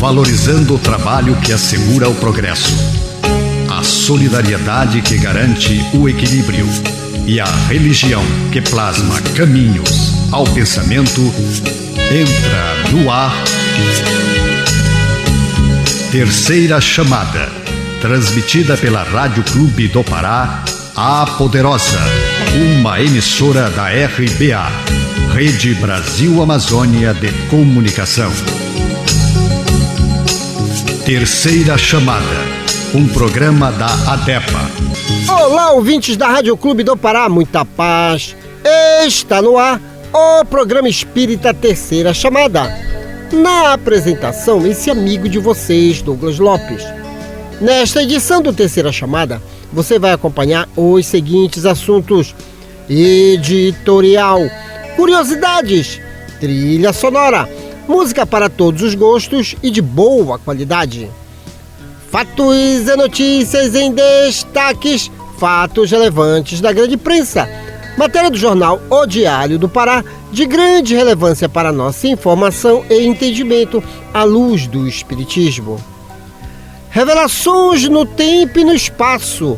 valorizando o trabalho que assegura o progresso, a solidariedade que garante o equilíbrio e a religião que plasma caminhos ao pensamento. Entra no ar Terceira Chamada, transmitida pela Rádio Clube do Pará, a Poderosa, uma emissora da RBA, Rede Brasil Amazônia de Comunicação. Terceira Chamada, um programa da ADEPA. Olá, ouvintes da Rádio Clube do Pará, muita paz. Está no ar o programa espírita Terceira Chamada. Na apresentação, esse amigo de vocês, Douglas Lopes. Nesta edição do Terceira Chamada, você vai acompanhar os seguintes assuntos: editorial, curiosidades, trilha sonora, música para todos os gostos e de boa qualidade. Fatos e notícias em destaques, fatos relevantes da grande imprensa. Matéria do jornal O Diário do Pará, de grande relevância para nossa informação e entendimento à luz do Espiritismo. Revelações no tempo e no espaço.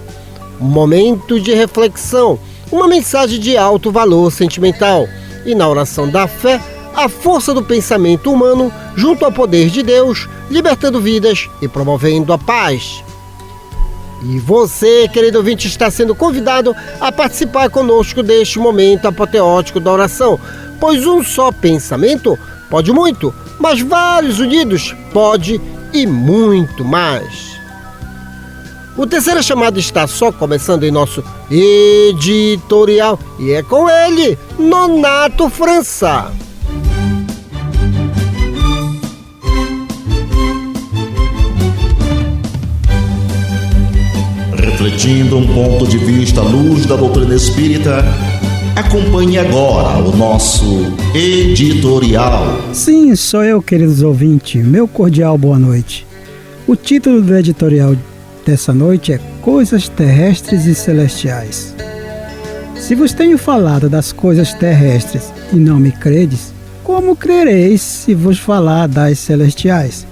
Um momento de reflexão, uma mensagem de alto valor sentimental. E na oração da fé, a força do pensamento humano junto ao poder de Deus, libertando vidas e promovendo a paz. E você, querido ouvinte, está sendo convidado a participar conosco deste momento apoteótico da oração, pois um só pensamento pode muito, mas vários unidos pode e muito mais. O Terceira Chamada está só começando em nosso editorial e é com ele, Nonato França. Refletindo um ponto de vista à luz da doutrina espírita, acompanhe agora o nosso editorial. Sim, sou eu, queridos ouvintes. Meu cordial boa noite. O título do editorial dessa noite é Coisas Terrestres e Celestiais. Se vos tenho falado das coisas terrestres e não me credes, como crereis se vos falar das celestiais?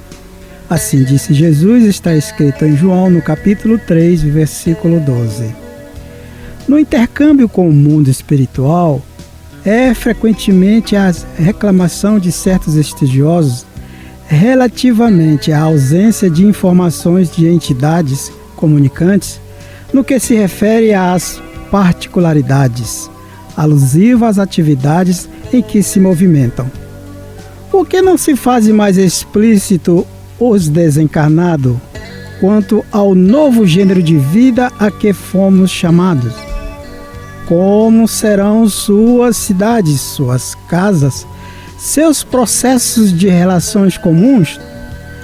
Assim disse Jesus, está escrito em João, no capítulo 3, versículo 12. No intercâmbio com o mundo espiritual, é frequentemente a reclamação de certos estudiosos relativamente à ausência de informações de entidades comunicantes no que se refere às particularidades alusivas às atividades em que se movimentam. Por que não se faz mais explícito os desencarnados quanto ao novo gênero de vida a que fomos chamados? Como serão suas cidades, suas casas, seus processos de relações comuns?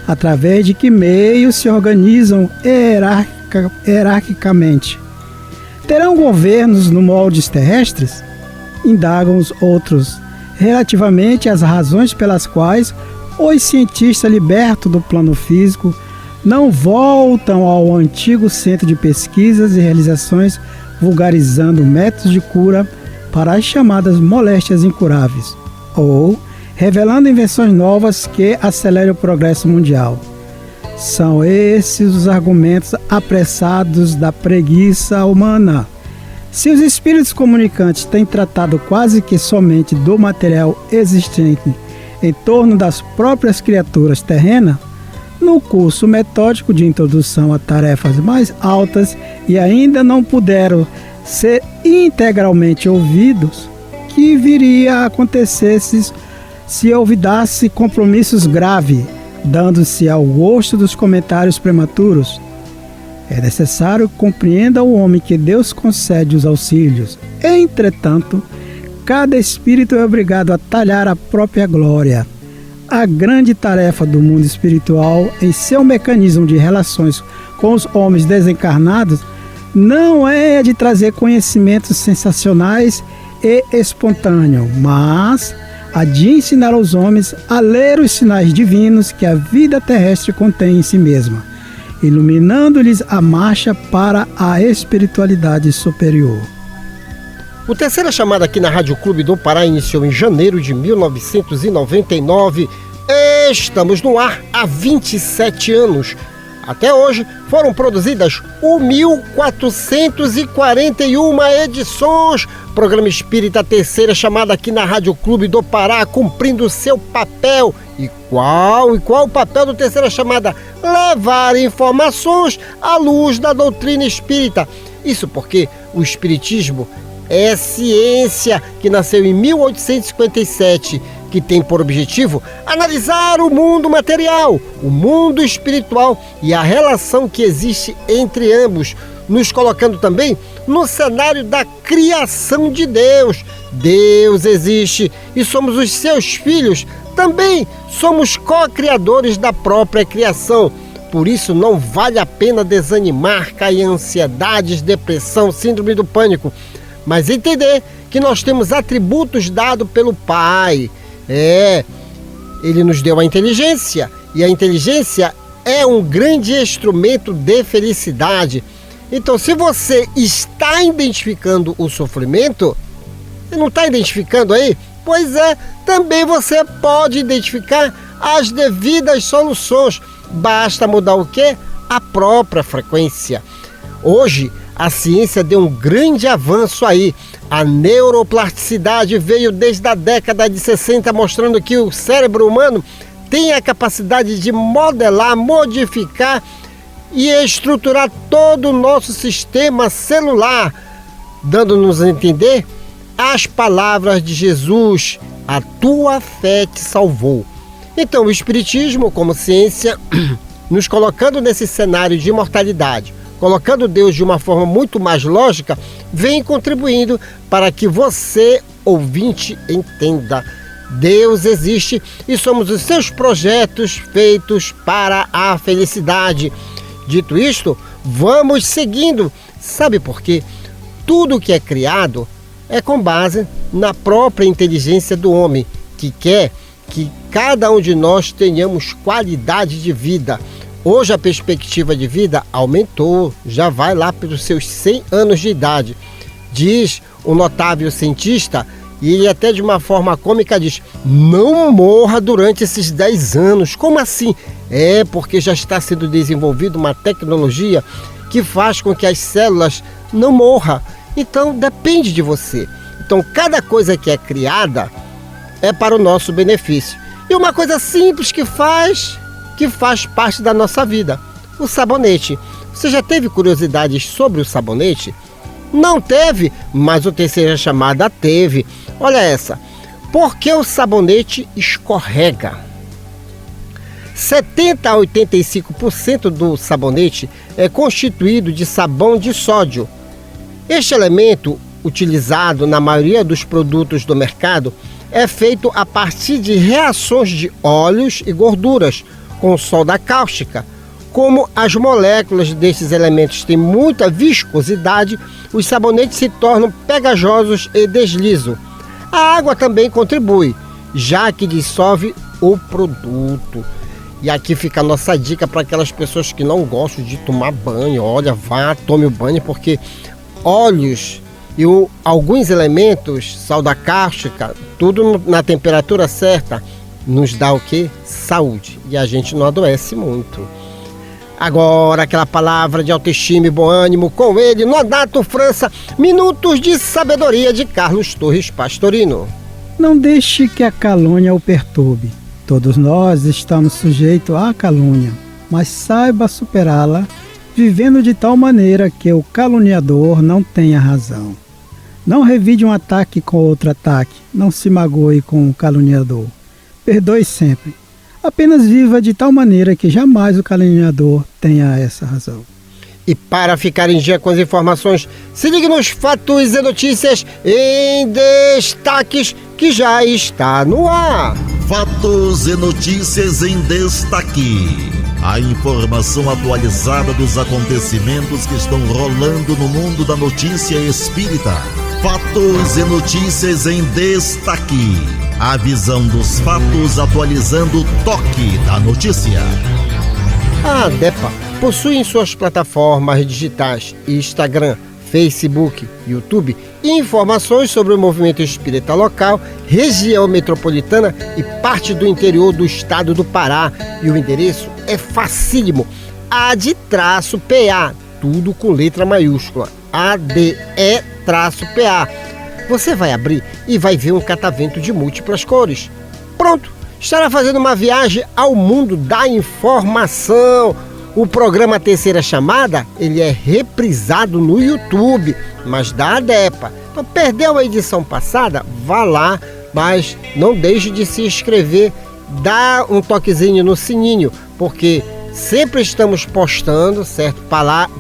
Através de que meios se organizam hierarquicamente? Terão governos no moldes terrestres? Indagam os outros, relativamente às razões pelas quais os cientistas libertos do plano físico não voltam ao antigo centro de pesquisas e realizações, vulgarizando métodos de cura para as chamadas moléstias incuráveis, ou revelando invenções novas que acelerem o progresso mundial. São esses os argumentos apressados da preguiça humana. Se os espíritos comunicantes têm tratado quase que somente do material existente em torno das próprias criaturas terrenas, no curso metódico de introdução a tarefas mais altas e ainda não puderam ser integralmente ouvidos, que viria a acontecer se olvidasse compromissos graves, dando-se ao gosto dos comentários prematuros? É necessário que compreenda o homem que Deus concede os auxílios. Entretanto, cada espírito é obrigado a talhar a própria glória. A grande tarefa do mundo espiritual em seu mecanismo de relações com os homens desencarnados não é a de trazer conhecimentos sensacionais e espontâneos, mas a de ensinar aos homens a ler os sinais divinos que a vida terrestre contém em si mesma, iluminando-lhes a marcha para a espiritualidade superior. O Terceira Chamada aqui na Rádio Clube do Pará iniciou em janeiro de 1999. Estamos no ar há 27 anos. Até hoje foram produzidas 1.441 edições. Programa Espírita Terceira, chamada aqui na Rádio Clube do Pará, cumprindo seu papel. E qual o papel do Terceira Chamada? Levar informações à luz da doutrina espírita. Isso porque o espiritismo é ciência que nasceu em 1857, que tem por objetivo analisar o mundo material, o mundo espiritual e a relação que existe entre ambos, nos colocando também no cenário da criação de Deus. Deus existe e somos os seus filhos, também somos co-criadores da própria criação. Por isso não vale a pena desanimar, cair em ansiedades, depressão, síndrome do pânico, mas entender que nós temos atributos dados pelo Pai. Ele nos deu a inteligência, e a inteligência é um grande instrumento de felicidade. Então, se você está identificando o sofrimento, você não está identificando aí? Pois é, também você pode identificar as devidas soluções. Basta mudar o quê? A própria frequência. Hoje, a ciência deu um grande avanço aí. A neuroplasticidade veio desde a década de 60, mostrando que o cérebro humano tem a capacidade de modelar, modificar e estruturar todo o nosso sistema celular, dando-nos a entender as palavras de Jesus: a tua fé te salvou. Então, o Espiritismo, como ciência, nos colocando nesse cenário de imortalidade, colocando Deus de uma forma muito mais lógica, vem contribuindo para que você, ouvinte, entenda: Deus existe e somos os seus projetos feitos para a felicidade. Dito isto, vamos seguindo. Sabe por quê? Tudo que é criado é com base na própria inteligência do homem, que quer que cada um de nós tenhamos qualidade de vida. Hoje a perspectiva de vida aumentou, já vai lá pelos seus 100 anos de idade. Diz o notável cientista, e ele até de uma forma cômica diz: não morra durante esses 10 anos. Como assim? Porque já está sendo desenvolvida uma tecnologia que faz com que as células não morram. Então depende de você. Então cada coisa que é criada é para o nosso benefício. E uma coisa simples que faz parte da nossa vida: o sabonete. Você já teve curiosidades sobre o sabonete? Não teve, mas o Terceira Chamada teve. Olha essa: por que o sabonete escorrega? 70 a 85% do sabonete é constituído de sabão de sódio. Este elemento, utilizado na maioria dos produtos do mercado, é feito a partir de reações de óleos e gorduras com soda cáustica. Como as moléculas destes elementos têm muita viscosidade, os sabonetes se tornam pegajosos e deslizam. A água também contribui, já que dissolve o produto. E aqui fica a nossa dica para aquelas pessoas que não gostam de tomar banho. Olha, vá, tome o banho, porque óleos e alguns elementos, soda cáustica, tudo na temperatura certa, nos dá o quê? Saúde. E a gente não adoece muito. Agora, aquela palavra de autoestima e bom ânimo com ele, Nonato França, Minutos de Sabedoria de Carlos Torres Pastorino. Não deixe que a calúnia o perturbe. Todos nós estamos sujeitos à calúnia, mas saiba superá-la, vivendo de tal maneira que o caluniador não tenha razão. Não revide um ataque com outro ataque, não se magoe com o caluniador. Perdoe sempre. Apenas viva de tal maneira que jamais o caluniador tenha essa razão. E para ficar em dia com as informações, se ligue nos Fatos e Notícias em Destaques, que já está no ar. Fatos e Notícias em Destaque. A informação atualizada dos acontecimentos que estão rolando no mundo da notícia espírita. Fatos e Notícias em Destaque. A visão dos fatos atualizando o toque da notícia. A ADEPA possui em suas plataformas digitais Instagram, Facebook, YouTube e informações sobre o movimento espírita local, região metropolitana e parte do interior do estado do Pará. E o endereço é facílimo, ADE-PA, tudo com letra maiúscula, ADE-PA. Você vai abrir e vai ver um catavento de múltiplas cores. Pronto, estará fazendo uma viagem ao mundo da informação. O programa Terceira Chamada, ele é reprisado no YouTube, mas da ADEPA. Então, perdeu a edição passada? Vá lá, mas não deixe de se inscrever, dá um toquezinho no sininho, porque sempre estamos postando, certo?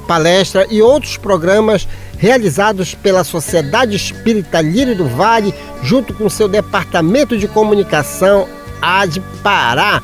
Palestra e outros programas realizados pela Sociedade Espírita Lírio do Vale, junto com seu Departamento de Comunicação, ADE Pará.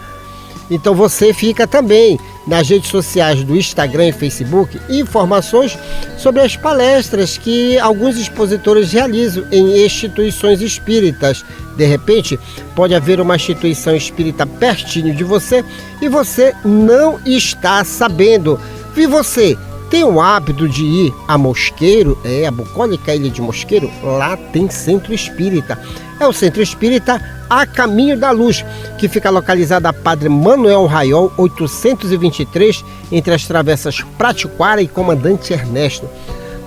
Então você fica também nas redes sociais do Instagram e Facebook informações sobre as palestras que alguns expositores realizam em instituições espíritas. De repente, pode haver uma instituição espírita pertinho de você e você não está sabendo. E você tem o hábito de ir a Mosqueiro, a bucólica Ilha de Mosqueiro? Lá tem centro espírita. É o Centro Espírita A Caminho da Luz, que fica localizado a Padre Manuel Raiol, 823, entre as travessas Pratiquara e Comandante Ernesto.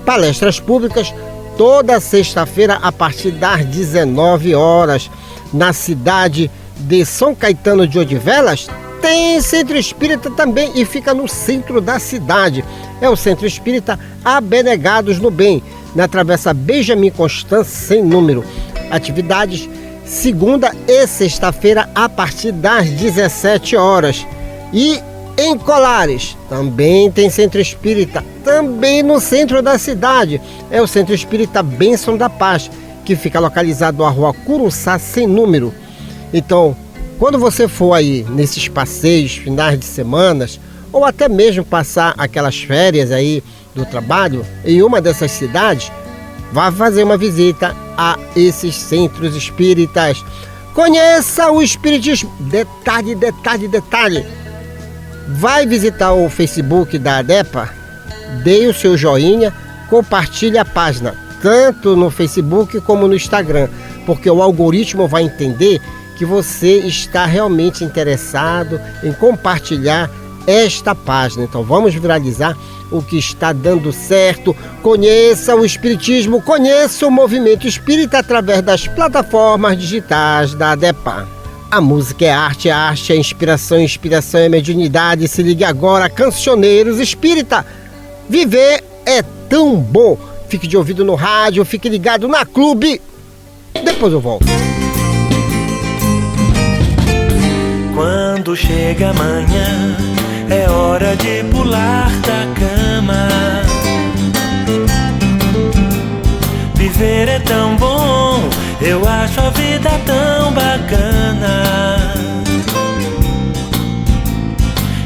Palestras públicas toda sexta-feira a partir das 19 horas. Na cidade de São Caetano de Odivelas, tem Centro Espírita também e fica no centro da cidade. É o Centro Espírita Abnegados no Bem, na travessa Benjamin Constant, sem número. Atividades segunda e sexta-feira a partir das 17 horas. E em Colares também tem Centro Espírita, também no centro da cidade. É o Centro Espírita Bênção da Paz, que fica localizado na rua Curuçá, sem número. Então, quando você for aí nesses passeios, finais de semanas, ou até mesmo passar aquelas férias aí do trabalho em uma dessas cidades, vá fazer uma visita a esses centros espíritas. Conheça o espiritismo. Detalhe. Vai visitar o Facebook da ADEPA, dê o seu joinha, compartilhe a página, tanto no Facebook como no Instagram, porque o algoritmo vai entender que você está realmente interessado em compartilhar esta página. Então vamos viralizar o que está dando certo. Conheça o espiritismo, conheça o movimento espírita através das plataformas digitais da ADEPA. A música é arte é inspiração, inspiração é mediunidade. Se ligue agora, cancioneiros espírita. Viver é tão bom. Fique de ouvido no rádio, fique ligado na Clube. Depois eu volto. Quando chega amanhã, é hora de pular da cama. Viver é tão bom, eu acho a vida tão bacana.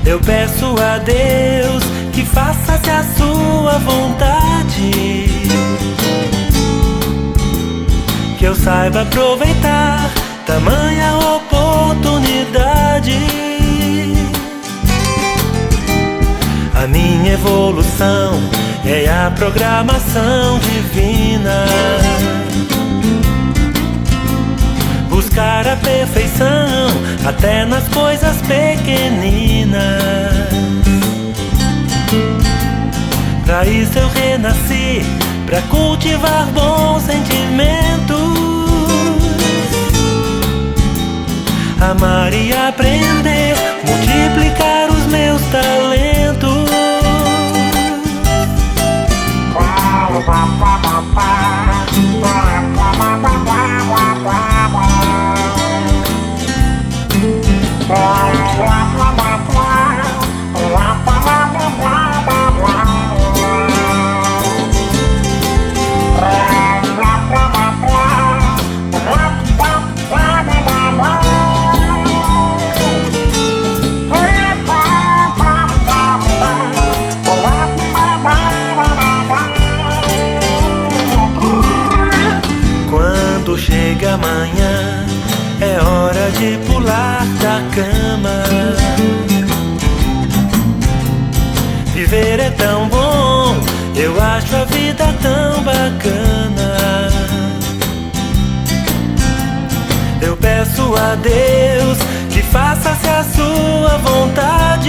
Eu peço a Deus que faça-se a sua vontade, que eu saiba aproveitar tamanha oportunidade. A minha evolução é a programação divina. Buscar a perfeição até nas coisas pequeninas. Pra isso eu renasci, pra cultivar bons sentimentos, amar e aprender, multiplicar os meus talentos. Chega amanhã, é hora de pular da cama. Viver é tão bom, eu acho a vida vida tão bacana. Eu peço a Deus que faça-se a sua vontade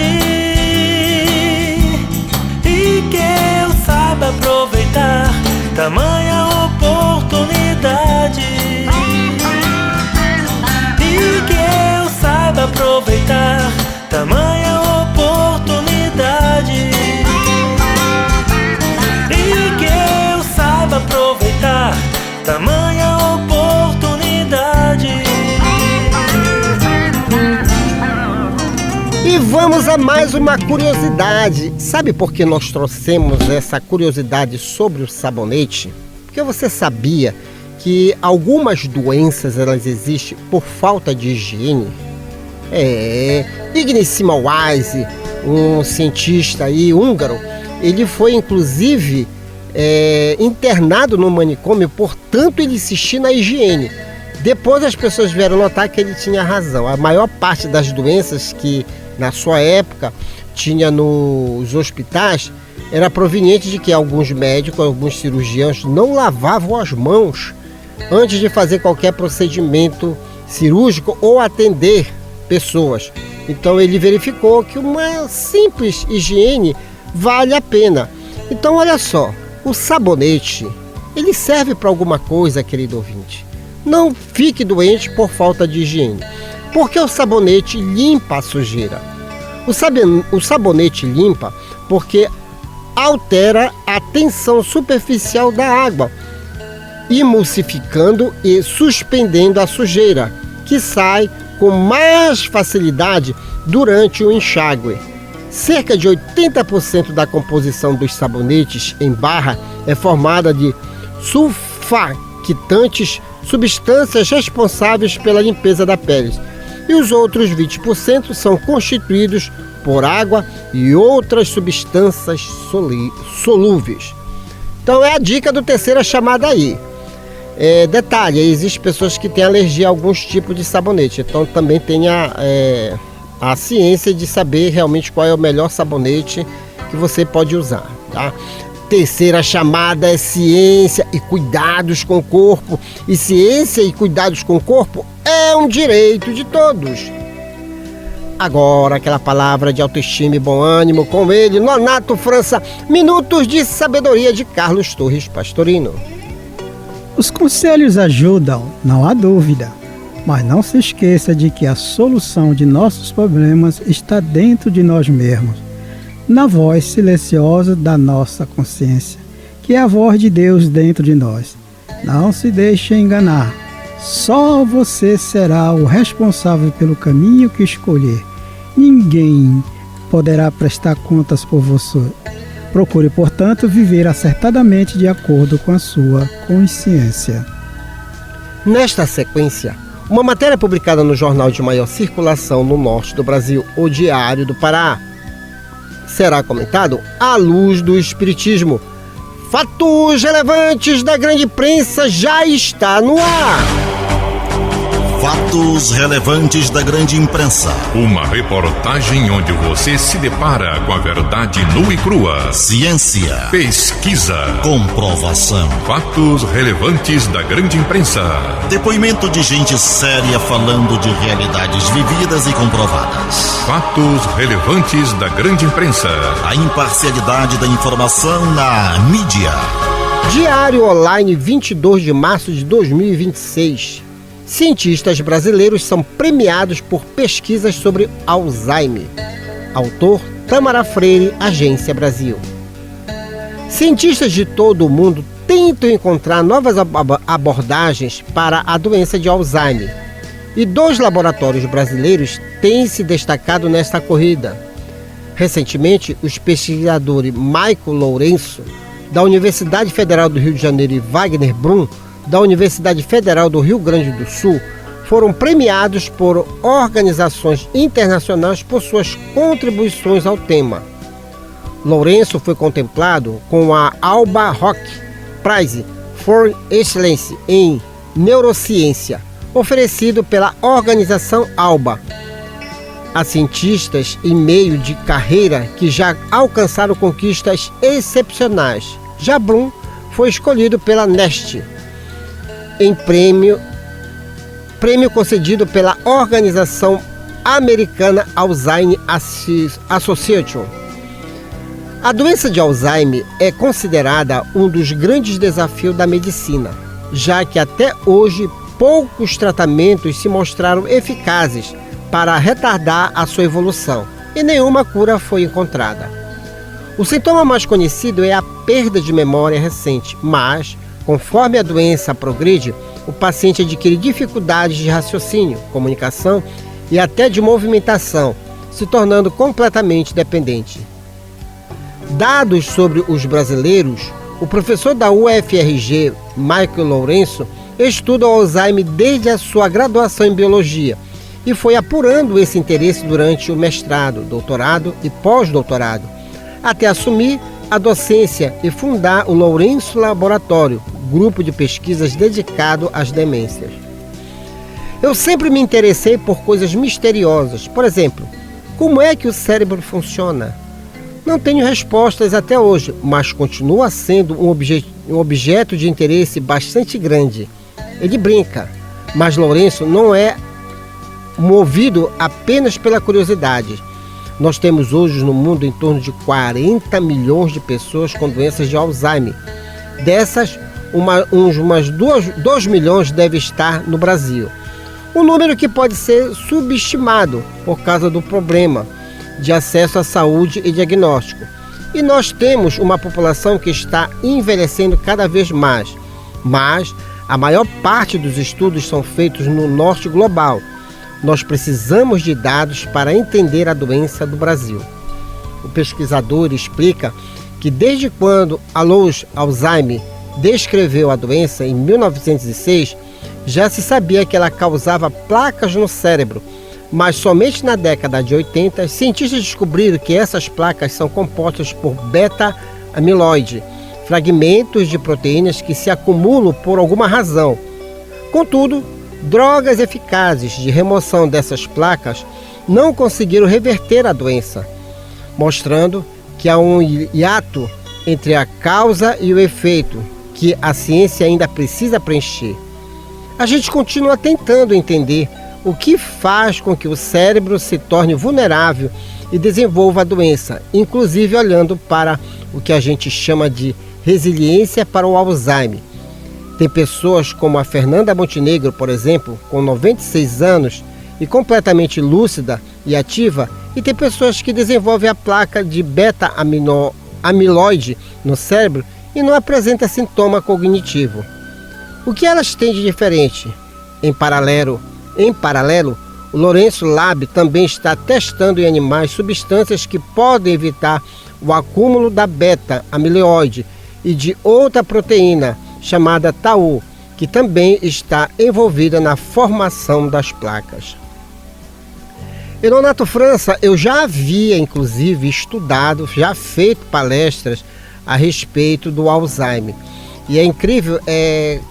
e que eu saiba aproveitar tamanha oportunidade. E que eu saiba aproveitar tamanha oportunidade. E que eu saiba aproveitar tamanha oportunidade. E vamos a mais uma curiosidade. Sabe por que nós trouxemos essa curiosidade sobre o sabonete? Porque você sabia que algumas doenças elas existem por falta de higiene? Ignacio Wise, um cientista aí húngaro, ele foi inclusive internado no manicômio por tanto ele insistir na higiene. Depois as pessoas vieram notar que ele tinha razão. A maior parte das doenças que na sua época tinha nos hospitais era proveniente de que alguns médicos, alguns cirurgiões não lavavam as mãos antes de fazer qualquer procedimento cirúrgico ou atender pessoas. Então ele verificou que uma simples higiene vale a pena. Então olha só, o sabonete, ele serve para alguma coisa, querido ouvinte. Não fique doente por falta de higiene, porque o sabonete limpa a sujeira. O sabonete limpa porque altera a tensão superficial da água, emulsificando e suspendendo a sujeira, que sai com mais facilidade durante o enxágue. Cerca de 80% da composição dos sabonetes em barra é formada de sulfaquitantes, substâncias responsáveis pela limpeza da pele, e os outros 20% são constituídos por água e outras substâncias solúveis. Então é a dica do Terceira Chamada aí. Detalhe, existem pessoas que têm alergia a alguns tipos de sabonete, então também tem a ciência de saber realmente qual é o melhor sabonete que você pode usar, tá? Terceira chamada é ciência e cuidados com o corpo. E ciência e cuidados com o corpo é um direito de todos. Agora, aquela palavra de autoestima e bom ânimo com ele, Nonato França, Minutos de Sabedoria de Carlos Torres Pastorino. Os conselhos ajudam, não há dúvida, mas não se esqueça de que a solução de nossos problemas está dentro de nós mesmos, na voz silenciosa da nossa consciência, que é a voz de Deus dentro de nós. Não se deixe enganar, só você será o responsável pelo caminho que escolher. Ninguém poderá prestar contas por você. Procure, portanto, viver acertadamente de acordo com a sua consciência. Nesta sequência, uma matéria publicada no jornal de maior circulação no norte do Brasil, O Diário do Pará, será comentado à luz do Espiritismo. Fatos relevantes da grande imprensa já está no ar. Fatos relevantes da grande imprensa. Uma reportagem onde você se depara com a verdade nua e crua. Ciência, pesquisa, comprovação. Fatos relevantes da grande imprensa. Depoimento de gente séria falando de realidades vividas e comprovadas. Fatos relevantes da grande imprensa. A imparcialidade da informação na mídia. Diário Online, 22 de março de 2026. Cientistas brasileiros são premiados por pesquisas sobre Alzheimer. Autor Tamara Freire, Agência Brasil. Cientistas de todo o mundo tentam encontrar novas abordagens para a doença de Alzheimer. E 2 laboratórios brasileiros têm se destacado nesta corrida. Recentemente, os pesquisadores Maico Lourenço, da Universidade Federal do Rio de Janeiro, e Wagner Brum, da Universidade Federal do Rio Grande do Sul, foram premiados por organizações internacionais por suas contribuições ao tema. Lourenço foi contemplado com a Alba Rock Prize for Excellence em Neurociência, oferecido pela organização Alba a cientistas em meio de carreira que já alcançaram conquistas excepcionais. Já Brum foi escolhido pela NEST em prêmio concedido pela organização americana Alzheimer Association. A doença de Alzheimer é considerada um dos grandes desafios da medicina, já que até hoje poucos tratamentos se mostraram eficazes para retardar a sua evolução e nenhuma cura foi encontrada. O sintoma mais conhecido é a perda de memória recente, mas, conforme a doença progride, o paciente adquire dificuldades de raciocínio, comunicação e até de movimentação, se tornando completamente dependente. Dados sobre os brasileiros, o professor da UFRG, Michael Lourenço, estuda o Alzheimer desde a sua graduação em biologia e foi apurando esse interesse durante o mestrado, doutorado e pós-doutorado, até assumir a docência e fundar o Lourenço Laboratório, grupo de pesquisas dedicado às demências. Eu sempre me interessei por coisas misteriosas. Por exemplo, como é que o cérebro funciona? Não tenho respostas até hoje, mas continua sendo um objeto de interesse bastante grande. Ele brinca, mas Lourenço não é movido apenas pela curiosidade. Nós temos hoje no mundo em torno de 40 milhões de pessoas com doenças de Alzheimer. Dessas, umas 2 milhões devem estar no Brasil. Um número que pode ser subestimado por causa do problema de acesso à saúde e diagnóstico. E nós temos uma população que está envelhecendo cada vez mais, mas a maior parte dos estudos são feitos no norte global. Nós precisamos de dados para entender a doença do Brasil. O pesquisador explica que desde quando Alois Alzheimer descreveu a doença em 1906, já se sabia que ela causava placas no cérebro, mas somente na década de 80, cientistas descobriram que essas placas são compostas por beta-amiloide, fragmentos de proteínas que se acumulam por alguma razão. Contudo, drogas eficazes de remoção dessas placas não conseguiram reverter a doença, mostrando que há um hiato entre a causa e o efeito que a ciência ainda precisa preencher. A gente continua tentando entender o que faz com que o cérebro se torne vulnerável e desenvolva a doença, inclusive olhando para o que a gente chama de resiliência para o Alzheimer. Tem pessoas como a Fernanda Montenegro, por exemplo, com 96 anos e completamente lúcida e ativa, e tem pessoas que desenvolvem a placa de beta-amiloide no cérebro e não apresenta sintoma cognitivo. O que elas têm de diferente? Em paralelo, o Lourenço Lab também está testando em animais substâncias que podem evitar o acúmulo da beta-amiloide e de outra proteína chamada tau, que também está envolvida na formação das placas. Em Nonato França, eu já havia inclusive estudado, já feito palestras a respeito do Alzheimer. E é incrível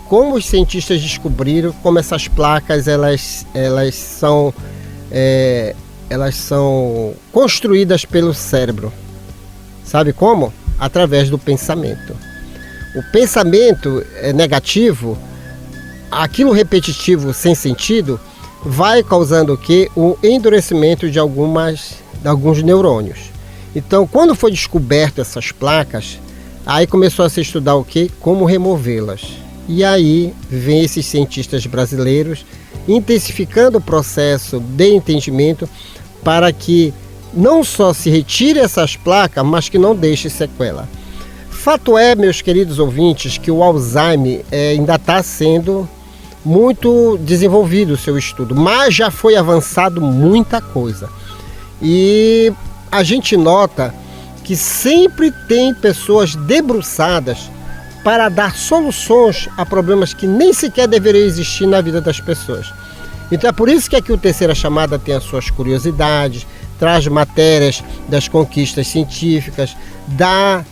como os cientistas descobriram como essas placas elas são construídas pelo cérebro. Sabe como? Através do pensamento. O pensamento negativo, aquilo repetitivo sem sentido, vai causando o quê? O endurecimento de alguns neurônios. Então, quando foi descoberto essas placas, aí começou a se estudar o quê? Como removê-las. E aí vem esses cientistas brasileiros intensificando o processo de entendimento para que não só se retire essas placas, mas que não deixe sequela. Fato é, meus queridos ouvintes, que o Alzheimer ainda está sendo muito desenvolvido o seu estudo, mas já foi avançado muita coisa. E a gente nota que sempre tem pessoas debruçadas para dar soluções a problemas que nem sequer deveriam existir na vida das pessoas. Então é por isso que aqui o Terceira Chamada tem as suas curiosidades, traz matérias das conquistas científicas, dá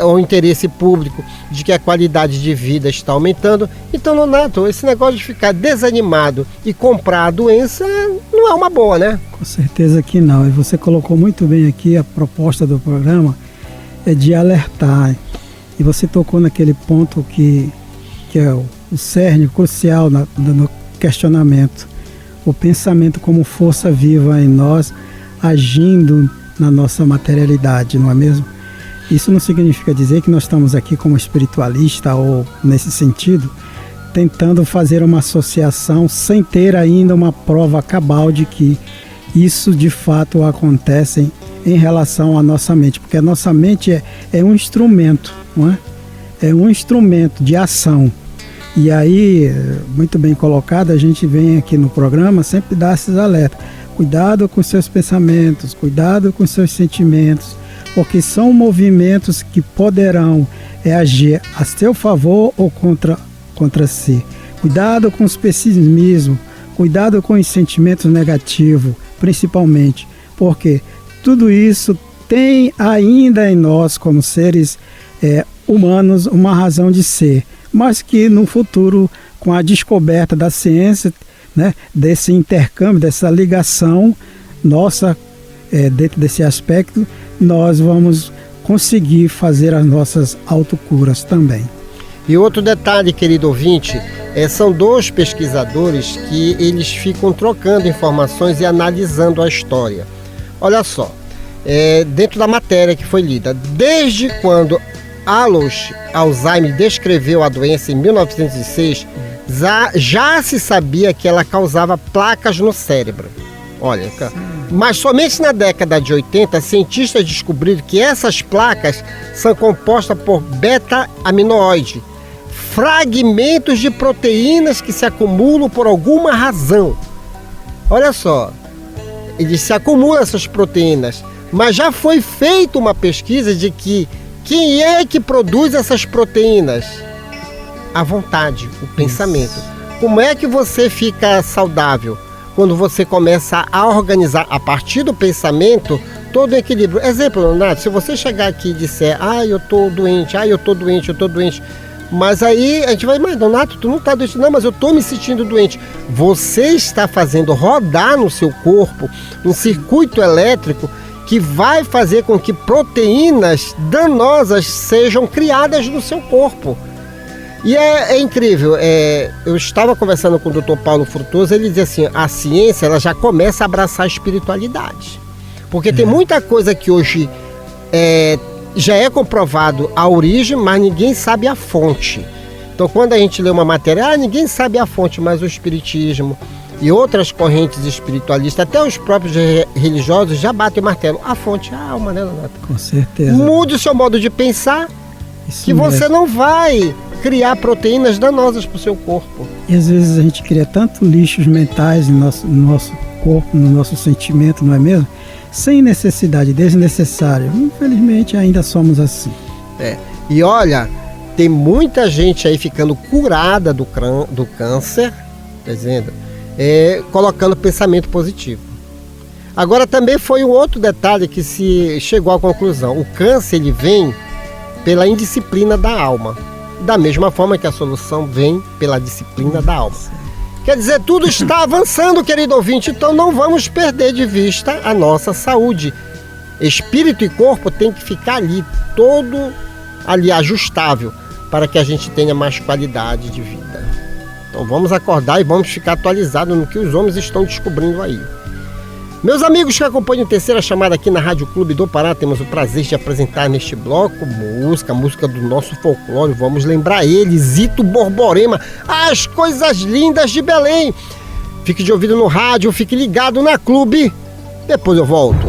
o interesse público de que a qualidade de vida está aumentando. Então, Nonato, esse negócio de ficar desanimado e comprar a doença não é uma boa, né? Com certeza que não. E você colocou muito bem aqui, a proposta do programa é de alertar. E você tocou naquele ponto que é o cerne crucial no questionamento. O pensamento como força viva em nós, agindo na nossa materialidade, não é mesmo? Isso não significa dizer que nós estamos aqui como espiritualista ou, nesse sentido, tentando fazer uma associação sem ter ainda uma prova cabal de que isso de fato acontece em relação à nossa mente, porque a nossa mente é um instrumento, não é? É um instrumento de ação. E aí, muito bem colocado, a gente vem aqui no programa sempre dar esses alertas. Cuidado com seus pensamentos, cuidado com seus sentimentos, porque são movimentos que poderão agir a seu favor ou contra si. Cuidado com os pessimismos, cuidado com os sentimentos negativos, principalmente, porque tudo isso tem ainda em nós, como seres humanos, uma razão de ser, mas que no futuro, com a descoberta da ciência, né, desse intercâmbio, dessa ligação nossa, dentro desse aspecto, nós vamos conseguir fazer as nossas autocuras também. E outro detalhe, querido ouvinte, são 2 pesquisadores que eles ficam trocando informações e analisando a história. Olha só, dentro da matéria que foi lida, desde quando Alois Alzheimer descreveu a doença em 1906, já se sabia que ela causava placas no cérebro. Olha, mas somente na década de 80, cientistas descobriram que essas placas são compostas por beta-aminoide, fragmentos de proteínas que se acumulam por alguma razão. Olha só, eles se acumulam essas proteínas, mas já foi feita uma pesquisa de que quem é que produz essas proteínas? A vontade, o pensamento. Como é que você fica saudável? Quando você começa a organizar a partir do pensamento todo o equilíbrio. Exemplo, Leonardo, se você chegar aqui e disser, eu tô doente, eu tô doente, mas aí a gente vai, mas Donato, tu não tá doente, não, mas eu tô me sentindo doente. Você está fazendo rodar no seu corpo um circuito elétrico que vai fazer com que proteínas danosas sejam criadas no seu corpo. E é incrível, eu estava conversando com o Dr. Paulo Frutuoso, ele dizia assim, a ciência ela já começa a abraçar a espiritualidade. Porque tem muita coisa que hoje já é comprovado a origem, mas ninguém sabe a fonte. Então quando a gente lê uma matéria, ninguém sabe a fonte, mas o espiritismo e outras correntes espiritualistas, até os próprios religiosos já batem o martelo. A fonte, o Manela Nata. Com certeza. Mude o seu modo de pensar, isso que mesmo. Você não vai criar proteínas danosas para o seu corpo. E às vezes a gente cria tanto lixos mentais no nosso corpo, no nosso sentimento, não é mesmo? Sem necessidade, desnecessário. Infelizmente ainda somos assim. E olha, tem muita gente aí ficando curada do câncer, tá dizendo? Colocando pensamento positivo. Agora também foi um outro detalhe que se chegou à conclusão. O câncer ele vem pela indisciplina da alma. Da mesma forma que a solução vem pela disciplina da alma. Quer dizer, tudo está avançando, querido ouvinte, então não vamos perder de vista a nossa saúde. Espírito e corpo tem que ficar ali, todo ali ajustável, para que a gente tenha mais qualidade de vida. Então vamos acordar e vamos ficar atualizados no que os homens estão descobrindo aí. Meus amigos que acompanham Terceira Chamada aqui na Rádio Clube do Pará, temos o prazer de apresentar neste bloco música do nosso folclore. Vamos lembrar ele, Zito Borborema, as coisas lindas de Belém. Fique de ouvido no rádio, fique ligado na Clube, depois eu volto.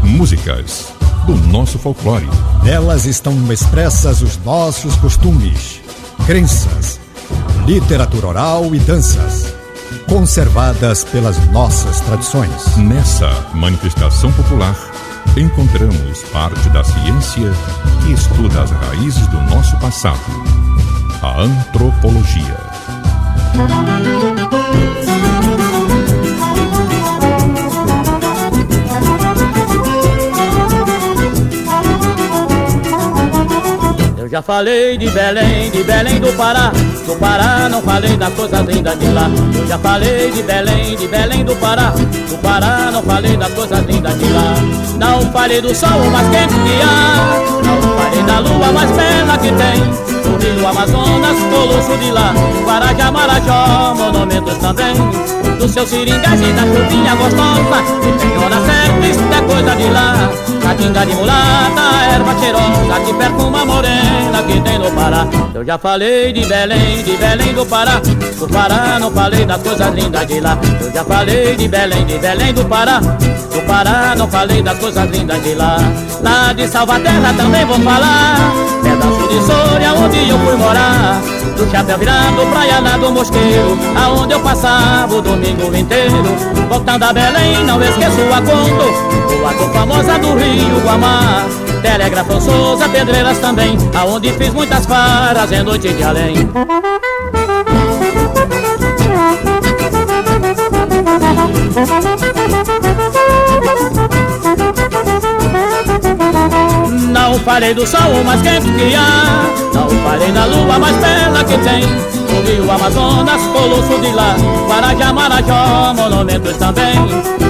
Músicas do nosso folclore. Nelas estão expressas os nossos costumes, crenças, literatura oral e danças, conservadas pelas nossas tradições. Nessa manifestação popular, encontramos parte da ciência que estuda as raízes do nosso passado, a antropologia. Eu já falei de Belém do Pará, do Pará, não falei das coisas lindas de lá. Eu já falei de Belém do Pará. Do Pará, não falei das coisas lindas de lá. Não falei do sol mais quente que há, não falei da lua mais bela que tem. Do rio Amazonas, Colosso de lá, Guarajá, Marajó, monumentos também. Do seu seringais e da chuvinha gostosa, que tem hora certa, isso é coisa de lá. Catinga de mulata, erva cheirosa, que perfuma morena que tem no Pará. Eu já falei de Belém do Pará. Do Pará, não falei das coisas lindas de lá. Eu já falei de Belém do Pará. Do Pará, não falei das coisas lindas de lá. Lá de Salvaterra também vou falar, pedaço de Soria onde eu fui morar. Do chapéu virado, praia lá do Mosqueiro, aonde eu passava o domingo inteiro. Voltando a Belém, não esqueço a Conto, a cor famosa do Rio Guamá. Telegrafo Souza, Pedreiras também, aonde fiz muitas farras em noite de além. Não falei do sol mais quente que há, não falei da lua mais bela que tem. Do rio Amazonas, Colosso de lá, Guarajá, Marajó, monumentos também.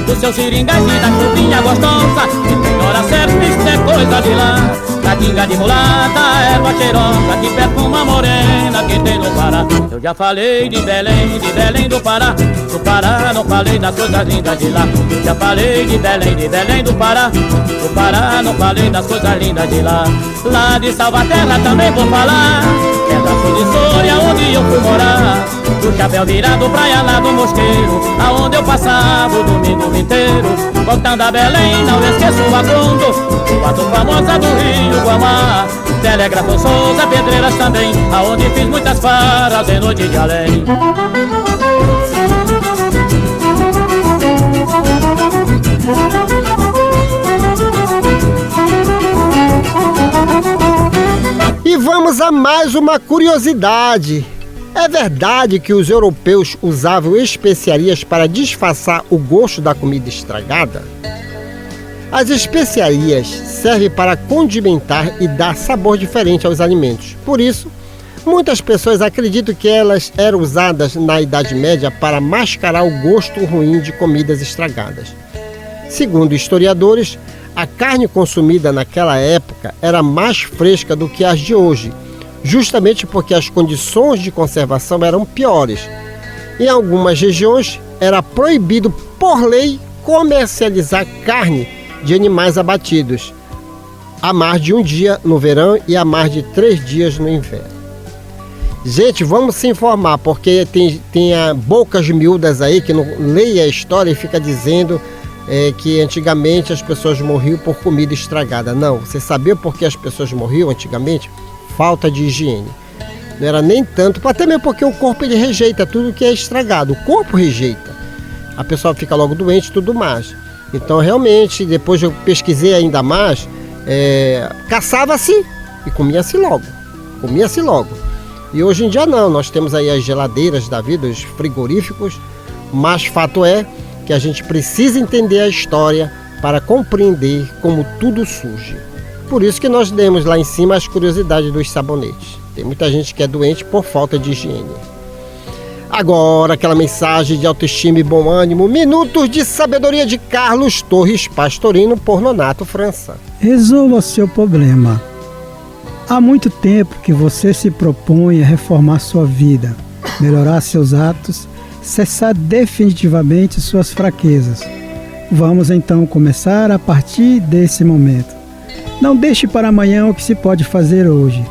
Do seu seringais e da chuvinha gostosa, que tem hora certa, isso é coisa de lá. Catinga de mulata, erva cheirosa, que perfuma morena que tem no Pará. Eu já falei de Belém do Pará. Do Pará, não falei das coisas lindas de lá. Eu já falei de Belém do Pará. Do Pará, não falei das coisas lindas de lá. Lá de Salvaterra também vou falar, pedaço de Soria onde eu fui morar. Do chapéu virado, praia lá do Mosqueiro, aonde eu passava o domingo inteiro. Voltando a Belém, não esqueço a Conto, a cor famosa do Rio Guamá. Telegrafo Souza, Pedreiras também, aonde fiz muitas farras em noite de além. E vamos a mais uma curiosidade. É verdade que os europeus usavam especiarias para disfarçar o gosto da comida estragada? As especiarias servem para condimentar e dar sabor diferente aos alimentos. Por isso, muitas pessoas acreditam que elas eram usadas na Idade Média para mascarar o gosto ruim de comidas estragadas. Segundo historiadores, a carne consumida naquela época era mais fresca do que as de hoje, justamente porque as condições de conservação eram piores. Em algumas regiões, era proibido por lei comercializar carne de animais abatidos há mais de um dia no verão e há mais de 3 dias no inverno. Gente, vamos se informar, porque tem bocas miúdas aí que não leem a história e fica dizendo que antigamente as pessoas morriam por comida estragada. Não, você sabia por que as pessoas morriam antigamente? Falta de higiene. Não era nem tanto, até mesmo porque o corpo ele rejeita tudo que é estragado. O corpo rejeita. A pessoa fica logo doente e tudo mais. Então realmente, depois eu pesquisei ainda mais, caçava-se e comia-se logo. Comia-se logo. E hoje em dia não, nós temos aí as geladeiras da vida, os frigoríficos, mas fato é que a gente precisa entender a história para compreender como tudo surge. Por isso que nós demos lá em cima as curiosidades dos sabonetes. Tem muita gente que é doente por falta de higiene. Agora, aquela mensagem de autoestima e bom ânimo, minutos de sabedoria de Carlos Torres Pastorino por Nonato França. Resolva seu problema. Há muito tempo que você se propõe a reformar sua vida, melhorar seus atos, cessar definitivamente suas fraquezas. Vamos então começar a partir desse momento. Não deixe para amanhã o que se pode fazer hoje.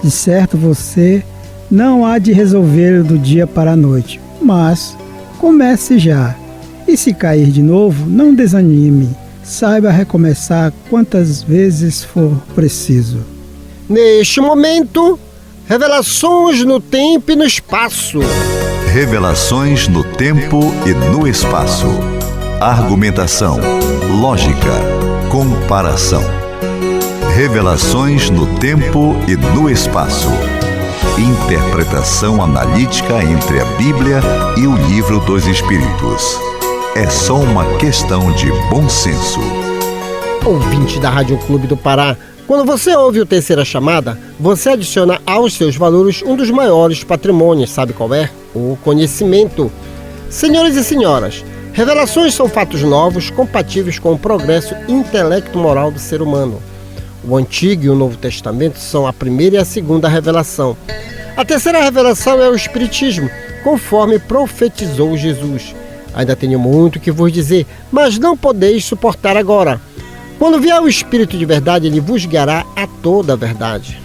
De certo, você não há de resolver do dia para a noite, mas comece já. E se cair de novo, não desanime. Saiba recomeçar quantas vezes for preciso. Neste momento, revelações no tempo e no espaço. Revelações no tempo e no espaço. Argumentação, lógica, comparação. Revelações no tempo e no espaço. Interpretação analítica entre a Bíblia e o Livro dos Espíritos. É só uma questão de bom senso. Ouvinte da Rádio Clube do Pará, Quando você ouve o Terceira Chamada, você adiciona aos seus valores um dos maiores patrimônios, sabe qual é? O conhecimento. Senhores e senhoras, revelações são fatos novos, compatíveis com o progresso intelecto-moral do ser humano. O Antigo e o Novo Testamento são a primeira e a segunda revelação. A terceira revelação é o Espiritismo, conforme profetizou Jesus. Ainda tenho muito que vos dizer, mas não podeis suportar agora. Quando vier o Espírito de verdade, ele vos guiará a toda a verdade.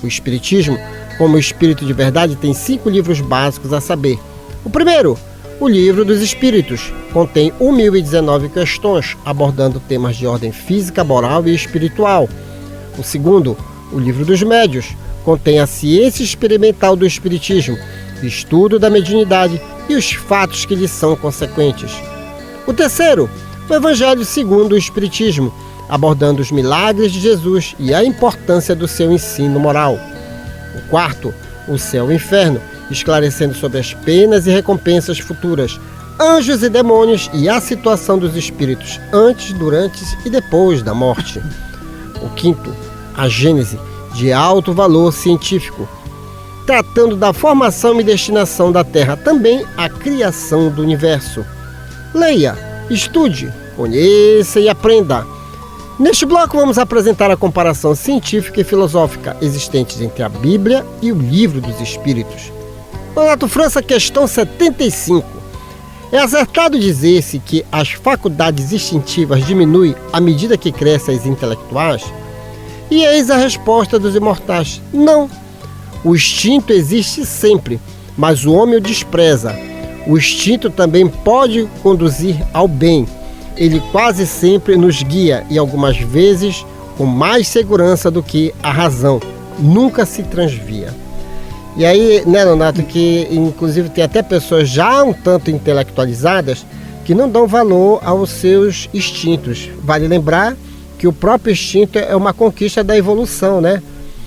O Espiritismo, como Espírito de verdade, tem 5 livros básicos a saber. O primeiro, o Livro dos Espíritos, contém 1019 questões, abordando temas de ordem física, moral e espiritual. O segundo, o Livro dos Médios, contém a ciência experimental do Espiritismo, estudo da mediunidade e os fatos que lhe são consequentes. O terceiro, o Evangelho segundo o Espiritismo, abordando os milagres de Jesus e a importância do seu ensino moral. O quarto, o Céu e o Inferno, esclarecendo sobre as penas e recompensas futuras, anjos e demônios e a situação dos espíritos antes, durante e depois da morte. O quinto, a Gênese, de alto valor científico, tratando da formação e destinação da Terra, também a criação do universo. Leia, estude, conheça e aprenda. Neste bloco vamos apresentar a comparação científica e filosófica existentes entre a Bíblia e o Livro dos Espíritos. Donato França, questão 75. É acertado dizer-se que as faculdades instintivas diminuem à medida que crescem as intelectuais? E eis a resposta dos imortais: não. O instinto existe sempre, mas o homem o despreza. O instinto também pode conduzir ao bem. Ele quase sempre nos guia e algumas vezes com mais segurança do que a razão. Nunca se transvia. E aí, né, Donato, que inclusive tem até pessoas já um tanto intelectualizadas que não dão valor aos seus instintos. Vale lembrar que o próprio instinto é uma conquista da evolução, né?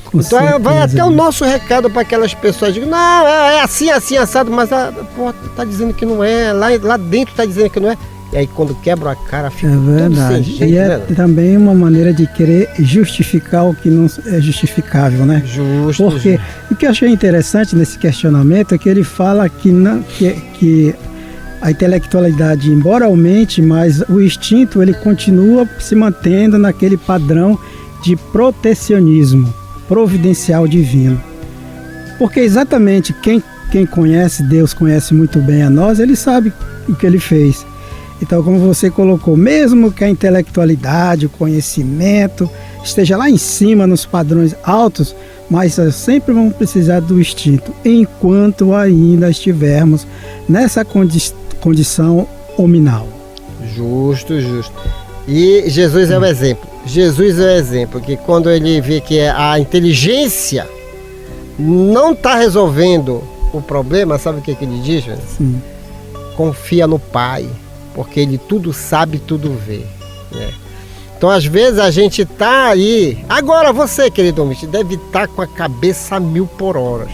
Com então certeza, vai até o nosso recado para aquelas pessoas que dizem, não, é assim, assim, assado, mas tá dizendo que não é, lá dentro tá dizendo que não é. E aí quando quebra a cara fica tudo sem jeito, e é né? também uma maneira de querer justificar o que não é justificável, né? Justo. Porque o que eu achei interessante nesse questionamento é que ele fala que a intelectualidade, embora aumente, mas o instinto ele continua se mantendo naquele padrão de protecionismo providencial divino. Porque exatamente quem conhece Deus, conhece muito bem a nós, ele sabe o que ele fez. Então, como você colocou, mesmo que a intelectualidade, o conhecimento esteja lá em cima nos padrões altos, mas sempre vamos precisar do instinto, enquanto ainda estivermos nessa condição hominal. Justo. E Jesus é o exemplo. Jesus é o exemplo, que quando ele vê que a inteligência não está resolvendo o problema, sabe o que ele diz? Sim. Confia no Pai, porque ele tudo sabe, tudo vê, né? Então às vezes a gente tá aí, agora você, querido ouvinte, deve estar com a cabeça a 1000 por hora,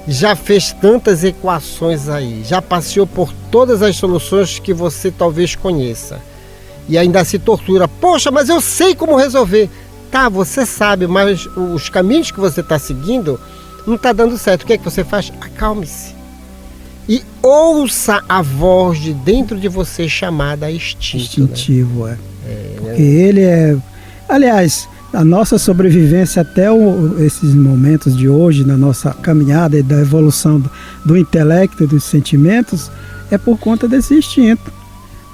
já fez tantas equações aí, já passeou por todas as soluções que você talvez conheça e ainda se tortura. Poxa, mas eu sei como resolver. Tá, você sabe, mas os caminhos que você está seguindo não está dando certo. O que é que você faz? Acalme-se e ouça a voz de dentro de você chamada instintivo, né? Porque ele é... Aliás, a nossa sobrevivência até esses momentos de hoje, na nossa caminhada e da evolução do intelecto e dos sentimentos, é por conta desse instinto.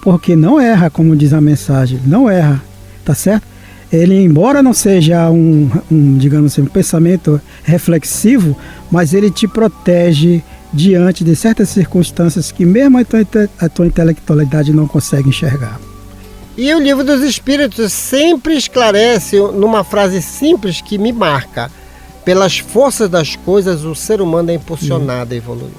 Porque não erra, como diz a mensagem, não erra, tá certo? Ele, embora não seja digamos assim, um pensamento reflexivo, mas ele te protege diante de certas circunstâncias que mesmo a tua intelectualidade não consegue enxergar. E o Livro dos Espíritos sempre esclarece numa frase simples que me marca: pelas forças das coisas o ser humano é impulsionado a evoluir.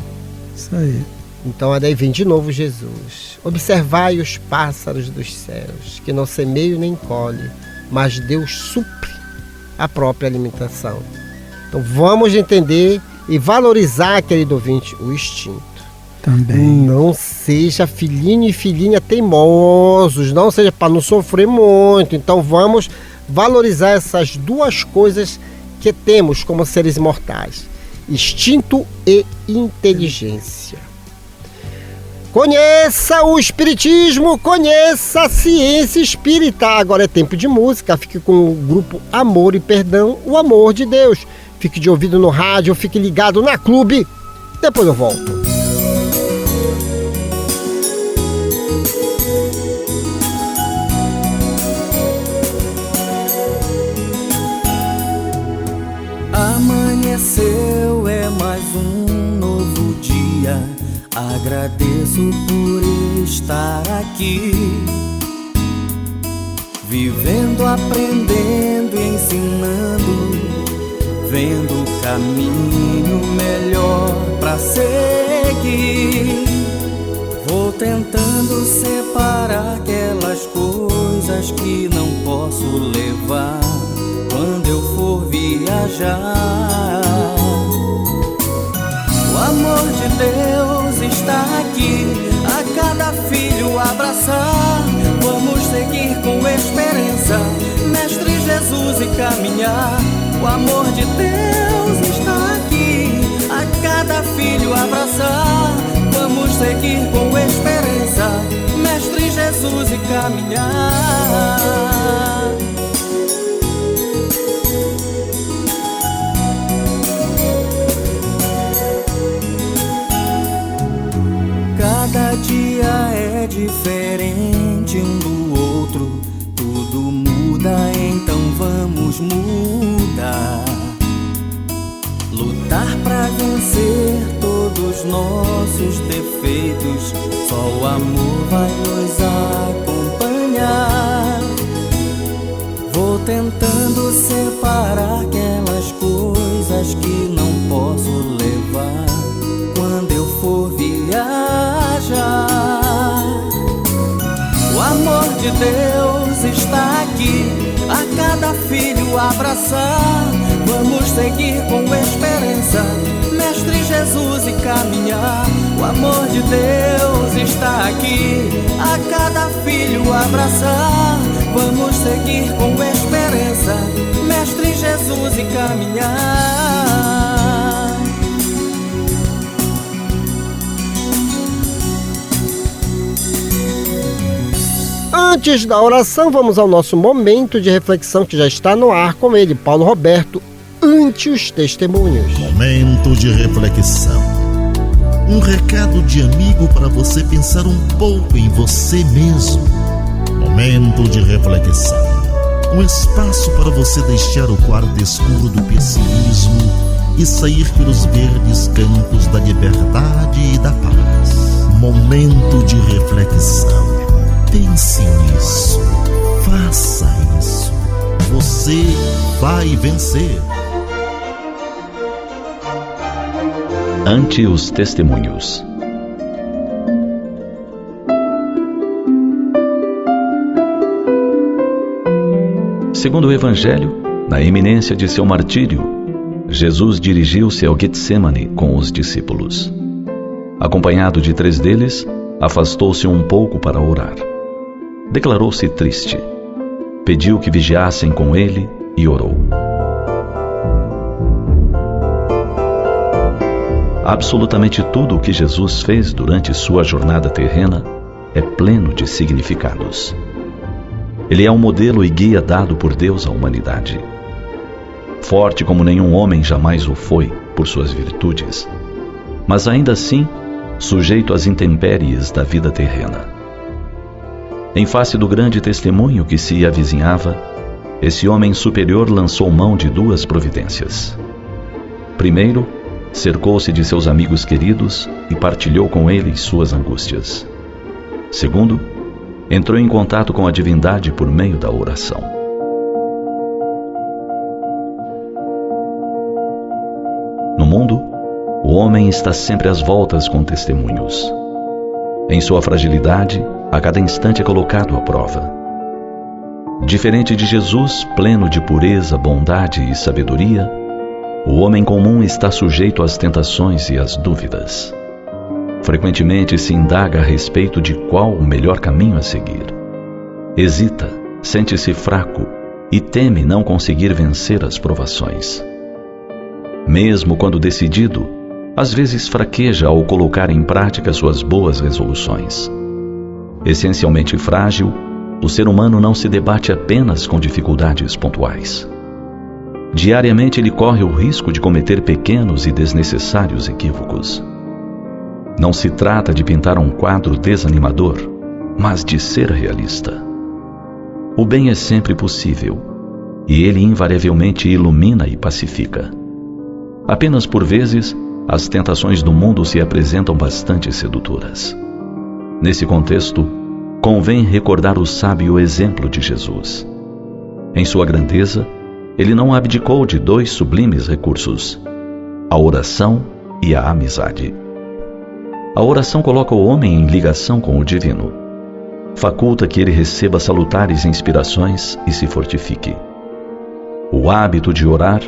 Isso aí. Então daí vem de novo Jesus: observai os pássaros dos céus, que não semeiam nem colhem, mas Deus supre a própria alimentação. Então vamos entender e valorizar, querido ouvinte, o instinto. Também. Não seja filhinho e filhinha teimosos, não seja para não sofrer muito. Então vamos valorizar essas duas coisas que temos como seres mortais: instinto e inteligência. Conheça o Espiritismo, conheça a ciência espírita. Agora é tempo de música. Fique com o grupo Amor e Perdão, o amor de Deus. Fique de ouvido no rádio, fique ligado na Clube. Depois eu volto. Amanheceu, é mais um novo dia. Agradeço por estar aqui, vivendo, aprendendo e ensinando, vendo o caminho melhor pra seguir. Vou tentando separar aquelas coisas que não posso levar quando eu for viajar. O amor de Deus está aqui, a cada filho abraçar. Vamos seguir com esperança, Mestre Jesus, e caminhar. O amor de Deus está aqui, a cada filho abraçar. Vamos seguir com esperança, Mestre Jesus, e caminhar. Cada dia é diferente um do outro, tudo muda, então vamos mudar. Lutar pra vencer todos nossos defeitos, só o amor vai nos acompanhar. Vou tentando separar aquelas coisas que não posso levar quando eu for viajar. O amor de Deus está aqui, a cada filho abraçar. Vamos seguir com esperança, Mestre Jesus, e caminhar. O amor de Deus está aqui, a cada filho abraçar. Vamos seguir com esperança, Mestre Jesus, e caminhar. Antes da oração, vamos ao nosso momento de reflexão, que já está no ar, com ele, Paulo Roberto, ante os testemunhos. Momento de reflexão. Um recado de amigo para você pensar um pouco em você mesmo. Momento de reflexão. Um espaço para você deixar o quarto escuro do pessimismo e sair pelos verdes campos da liberdade e da paz. Momento de reflexão. Pense nisso, faça isso. Você vai vencer. Ante os testemunhos. Segundo o Evangelho, na iminência de seu martírio, Jesus dirigiu-se ao Getsemane com os discípulos. Acompanhado de 3 deles, afastou-se um pouco para orar. Declarou-se triste. Pediu que vigiassem com ele e orou. Absolutamente tudo o que Jesus fez durante sua jornada terrena é pleno de significados. Ele é um modelo e guia dado por Deus à humanidade. Forte como nenhum homem jamais o foi por suas virtudes, mas ainda assim sujeito às intempéries da vida terrena. Em face do grande testemunho que se avizinhava, esse homem superior lançou mão de 2 providências. Primeiro, cercou-se de seus amigos queridos e partilhou com eles suas angústias. Segundo, entrou em contato com a divindade por meio da oração. No mundo, o homem está sempre às voltas com testemunhos. Em sua fragilidade, a cada instante é colocado à prova. Diferente de Jesus, pleno de pureza, bondade e sabedoria, o homem comum está sujeito às tentações e às dúvidas. Frequentemente se indaga a respeito de qual o melhor caminho a seguir. Hesita, sente-se fraco e teme não conseguir vencer as provações. Mesmo quando decidido, às vezes fraqueja ao colocar em prática suas boas resoluções. Essencialmente frágil, o ser humano não se debate apenas com dificuldades pontuais. Diariamente ele corre o risco de cometer pequenos e desnecessários equívocos. Não se trata de pintar um quadro desanimador, mas de ser realista. O bem é sempre possível, e ele invariavelmente ilumina e pacifica. Apenas por vezes, as tentações do mundo se apresentam bastante sedutoras. Nesse contexto, convém recordar o sábio exemplo de Jesus. Em sua grandeza, ele não abdicou de 2 sublimes recursos: a oração e a amizade. A oração coloca o homem em ligação com o divino, faculta que ele receba salutares inspirações e se fortifique. O hábito de orar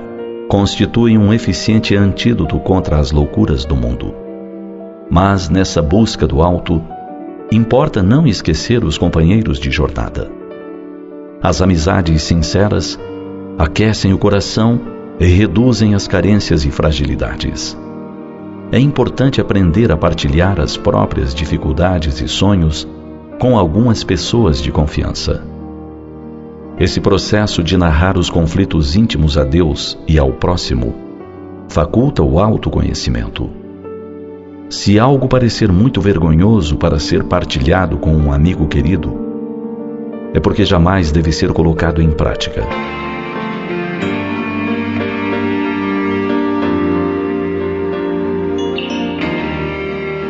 constitui um eficiente antídoto contra as loucuras do mundo. Mas nessa busca do alto, importa não esquecer os companheiros de jornada. As amizades sinceras aquecem o coração e reduzem as carências e fragilidades. É importante aprender a partilhar as próprias dificuldades e sonhos com algumas pessoas de confiança. Esse processo de narrar os conflitos íntimos a Deus e ao próximo faculta o autoconhecimento. Se algo parecer muito vergonhoso para ser partilhado com um amigo querido, é porque jamais deve ser colocado em prática.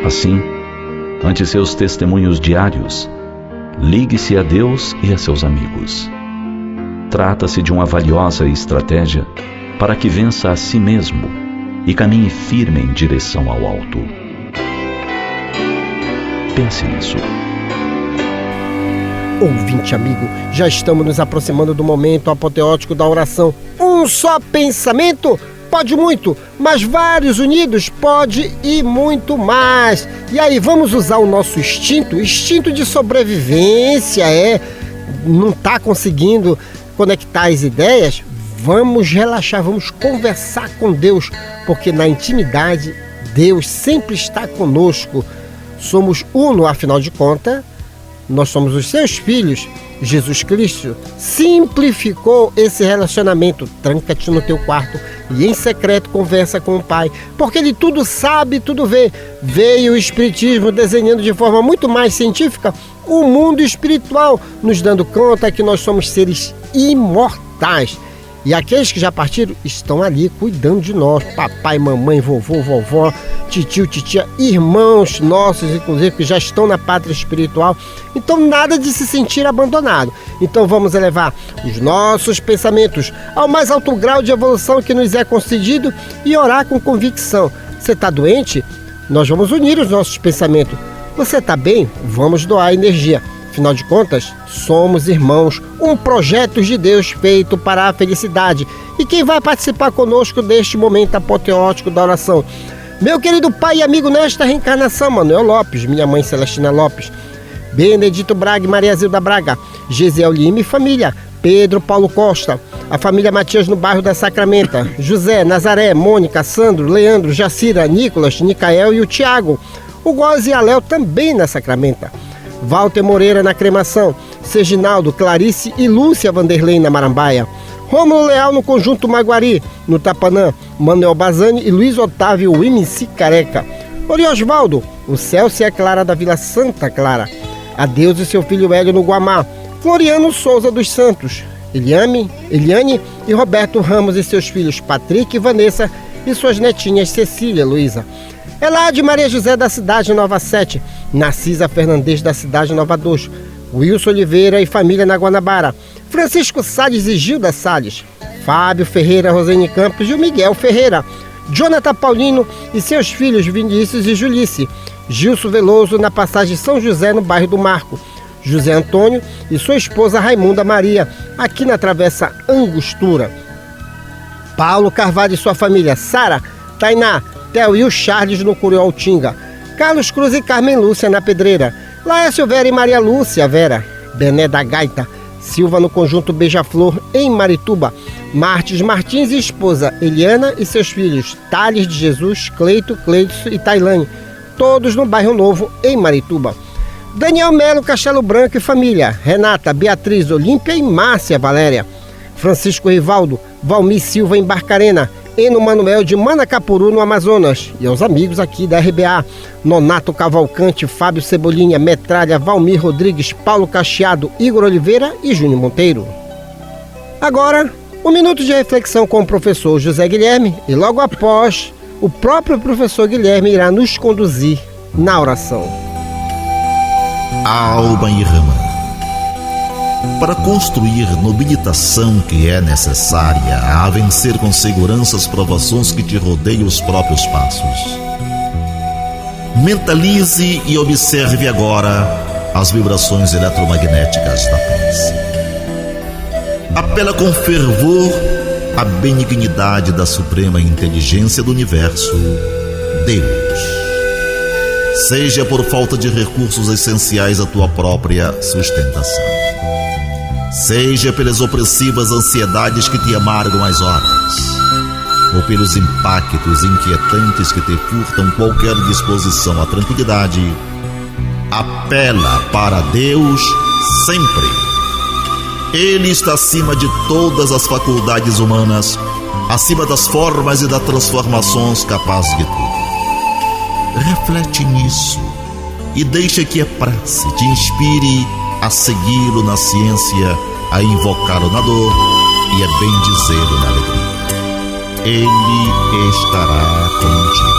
Assim, ante seus testemunhos diários, ligue-se a Deus e a seus amigos. Trata-se de uma valiosa estratégia para que vença a si mesmo e caminhe firme em direção ao alto. Pense nisso. Ouvinte amigo, já estamos nos aproximando do momento apoteótico da oração. Um só pensamento pode muito, mas vários unidos pode e muito mais. E aí, vamos usar o nosso instinto de sobrevivência, não está conseguindo conectar as ideias? Vamos relaxar, vamos conversar com Deus, porque na intimidade Deus sempre está conosco. Somos uno, afinal de contas, nós somos os seus filhos. Jesus Cristo simplificou esse relacionamento. Tranca-te no teu quarto e em secreto conversa com o Pai, porque Ele tudo sabe, tudo vê. Veio o Espiritismo desenhando de forma muito mais científica o mundo espiritual, nos dando conta que nós somos seres imortais. E aqueles que já partiram estão ali cuidando de nós. Papai, mamãe, vovô, vovó, titio, titia, irmãos nossos, inclusive, que já estão na pátria espiritual. Então, nada de se sentir abandonado. Então, vamos elevar os nossos pensamentos ao mais alto grau de evolução que nos é concedido e orar com convicção. Você está doente? Nós vamos unir os nossos pensamentos. Você está bem? Vamos doar energia. Afinal de contas, somos irmãos, um projeto de Deus feito para a felicidade. E quem vai participar conosco deste momento apoteótico da oração? Meu querido pai e amigo nesta reencarnação, Manuel Lopes, minha mãe Celestina Lopes, Benedito Braga e Maria Zilda Braga, Gesiel Lima e família, Pedro Paulo Costa, a família Matias no bairro da Sacramenta, José, Nazaré, Mônica, Sandro, Leandro, Jacira, Nicolas, Nicael e o Tiago, o Góes e a Léo também na Sacramenta, Walter Moreira na Cremação, Serginaldo, Clarice e Lúcia Vanderlei na Marambaia, Rômulo Leal no Conjunto Maguari, no Tapanã, Manuel Bazani e Luiz Otávio Wimisi Careca, Oriosvaldo, o Celso e a Clara da Vila Santa Clara, Adeus e seu filho Hélio no Guamá, Floriano Souza dos Santos, Eliane e Roberto Ramos e seus filhos Patrick e Vanessa e suas netinhas Cecília e Luísa, Elade Maria José da cidade Nova 7, Narcisa Fernandes da cidade Nova 2, Wilson Oliveira e família na Guanabara, Francisco Salles e Gilda Salles, Fábio Ferreira, Rosane Campos e o Miguel Ferreira, Jonathan Paulino e seus filhos Vinícius e Julice, Gilson Veloso na passagem São José no bairro do Marco, José Antônio e sua esposa Raimunda Maria, aqui na Travessa Angostura, Paulo Carvalho e sua família, Sara, Tainá, Theo e o Charles no Curioltinga, Carlos Cruz e Carmen Lúcia na Pedreira, Laércio Vera e Maria Lúcia Vera, Bené da Gaita, Silva no Conjunto Beija-Flor, em Marituba. Martins Martins e esposa Eliana e seus filhos Thales de Jesus, Cleito, Cleidson e Tailane, todos no Bairro Novo, em Marituba. Daniel Melo, Castelo Branco e família, Renata, Beatriz, Olímpia e Márcia Valéria. Francisco Rivaldo, Valmir Silva em Barcarena, Eno Manuel de Manacapuru, no Amazonas. E aos amigos aqui da RBA, Nonato Cavalcante, Fábio Cebolinha, Metralha, Valmir Rodrigues, Paulo Cacheado, Igor Oliveira e Júnior Monteiro. Agora, um minuto de reflexão com o professor José Guilherme e logo após, o próprio professor Guilherme irá nos conduzir na oração. Alma irmã, para construir nobilitação que é necessária a vencer com segurança as provações que te rodeiam os próprios passos. Mentalize e observe agora as vibrações eletromagnéticas da prece. Apela com fervor à benignidade da suprema inteligência do universo, Deus. Seja por falta de recursos essenciais à tua própria sustentação, seja pelas opressivas ansiedades que te amargam as horas, ou pelos impactos inquietantes que te furtam qualquer disposição à tranquilidade, apela para Deus sempre. Ele está acima de todas as faculdades humanas, acima das formas e das transformações capazes de tudo. Reflete nisso e deixa que a prece te inspire a segui-lo na ciência, a invocá-lo na dor e a bendizê-lo na alegria. Ele estará contigo.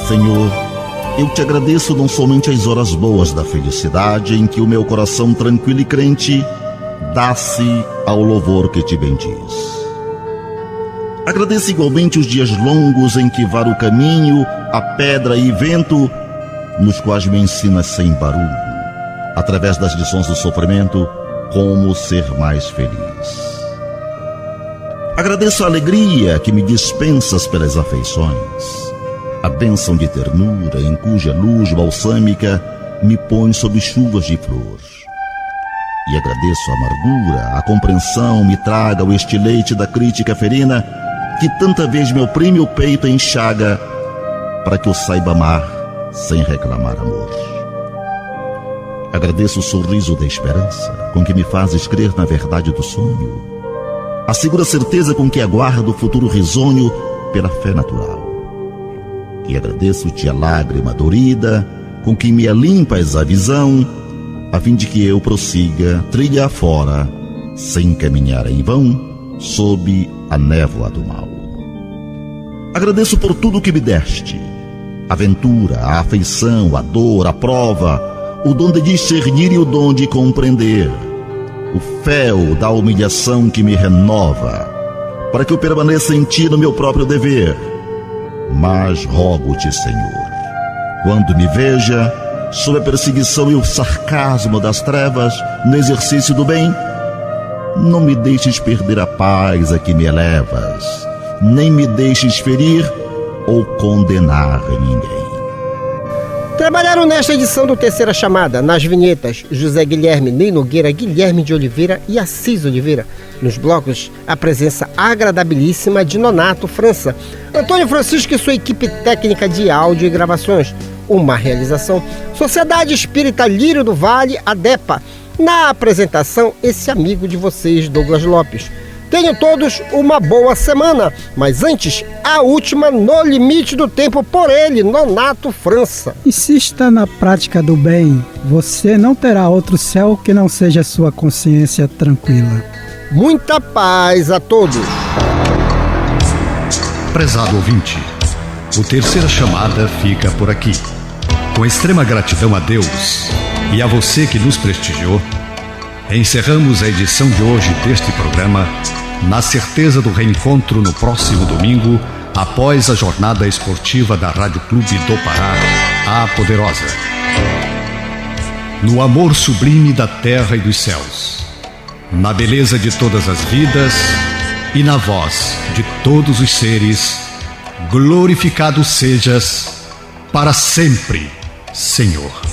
Senhor, eu te agradeço não somente as horas boas da felicidade em que o meu coração tranquilo e crente dá-se ao louvor que te bendiz. Agradeço igualmente os dias longos em que varo o caminho, a pedra e vento, nos quais me ensinas sem barulho, através das lições do sofrimento, como ser mais feliz. Agradeço a alegria que me dispensas pelas afeições, a bênção de ternura em cuja luz balsâmica me põe sob chuvas de flor. E agradeço a amargura, a compreensão me traga o estilete da crítica ferina que tanta vez me oprime o peito e enxaga, para que eu saiba amar sem reclamar amor. Agradeço o sorriso da esperança com que me fazes crer na verdade do sonho, a segura certeza com que aguardo o futuro risonho pela fé natural. E agradeço-te a lágrima dorida com que me alimpas a visão, a fim de que eu prossiga trilha afora, sem caminhar em vão, sob a névoa do mal. Agradeço por tudo que me deste, a aventura, a afeição, a dor, a prova, o dom de discernir e o dom de compreender, o fel da humilhação que me renova, para que eu permaneça em ti no meu próprio dever. Mas rogo-te, Senhor, quando me veja sob a perseguição e o sarcasmo das trevas no exercício do bem, não me deixes perder a paz a que me elevas, nem me deixes ferir ou condenar ninguém. Trabalharam nesta edição do Terceira Chamada, nas vinhetas, José Guilherme, Ney Nogueira, Guilherme de Oliveira e Assis Oliveira. Nos blocos, a presença agradabilíssima de Nonato França, Antônio Francisco e sua equipe técnica de áudio e gravações. Uma realização Sociedade Espírita Lírio do Vale, ADEPA. Na apresentação, esse amigo de vocês, Douglas Lopes. Tenham todos uma boa semana, mas antes, a última no limite do tempo por ele, Nonato França. Insista na prática do bem, você não terá outro céu que não seja sua consciência tranquila. Muita paz a todos. Prezado ouvinte, o Terceira Chamada fica por aqui. Com extrema gratidão a Deus e a você que nos prestigiou, encerramos a edição de hoje deste programa na certeza do reencontro no próximo domingo, após a jornada esportiva da Rádio Clube do Pará, a Poderosa. No amor sublime da terra e dos céus, na beleza de todas as vidas e na voz de todos os seres, glorificado sejas para sempre, Senhor.